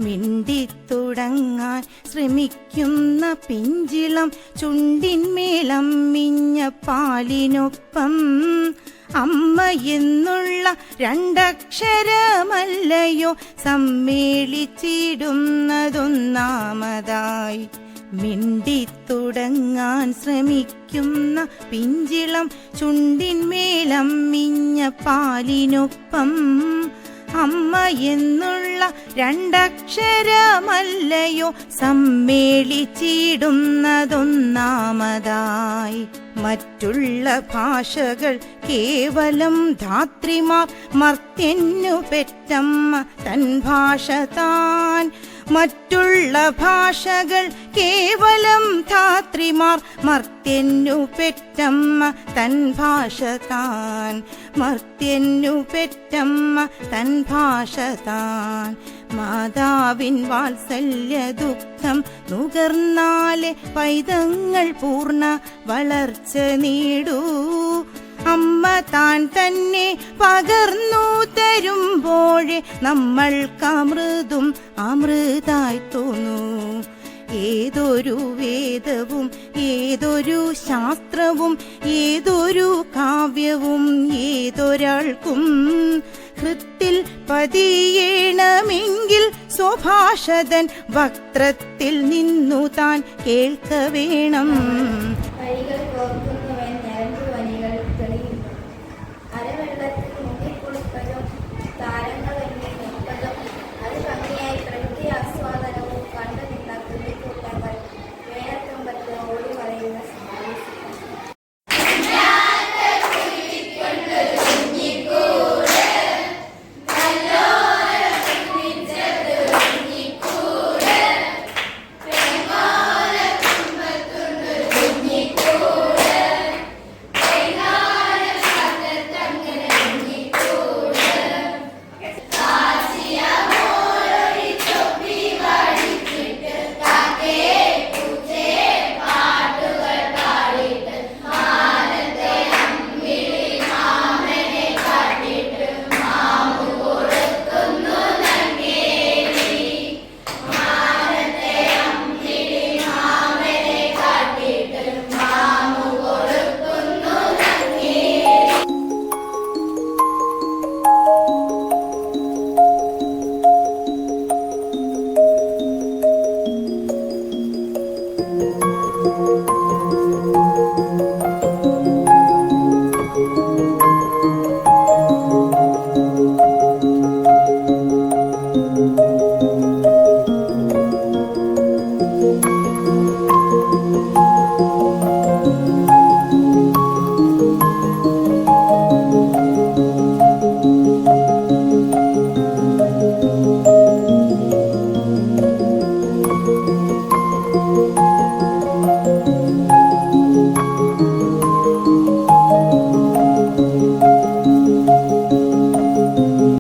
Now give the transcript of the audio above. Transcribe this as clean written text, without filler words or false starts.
മിണ്ടിത്തുടങ്ങാൻ ശ്രമിക്കുന്ന പിഞ്ചിളം ചുണ്ടിന്മേലമ്മിഞ്ഞ പാലിനൊപ്പം അമ്മ എന്നുള്ള രണ്ടക്ഷരമല്ലയോ സമ്മേളിച്ചിടുന്നതൊന്നാമതായി. മിണ്ടിത്തുടങ്ങാൻ ശ്രമിക്കുന്ന പിഞ്ചിളം ചുണ്ടിന്മേലമ്മിഞ്ഞ പാലിനൊപ്പം അമ്മ എന്നുള്ള രണ്ടക്ഷരമല്ലയോ സമ്മേളിച്ചിടുന്നതൊന്നാമതായി. മറ്റുള്ള ഭാഷകൾ കേവലം ധാത്രിമാർ, മർത്യന്നു പെറ്റമ്മ തൻ ഭാഷ താൻ. മറ്റുള്ള ഭാഷകൾ കേവലം ധാത്രിമാർ, മർത്യന്നു പെറ്റമ്മ തൻ ഭാഷ താൻ. മർത്യന്നു പെറ്റമ്മ തൻ ഭാഷ താൻ. മാതാവിൻ വാത്സല്യ ദുഃഖം നുകർന്നാലെ പൈതങ്ങൾ പൂർണ്ണ വളർച്ച നേടൂ. അമ്മ താൻ തന്നെ പകർന്നു തരുമ്പോഴേ നമ്മൾക്കമൃതും അമൃതായി തോന്നൂ. ഏതൊരു വേദവും ഏതൊരു ശാസ്ത്രവും ഏതൊരു കാവ്യവും ഏതൊരാൾക്കും ഹൃത്തിൽ പതിയേണമെങ്കിൽ സ്വഭാഷതൻ വക്ത്രത്തിൽ നിന്നു താൻ കേൾക്ക വേണം.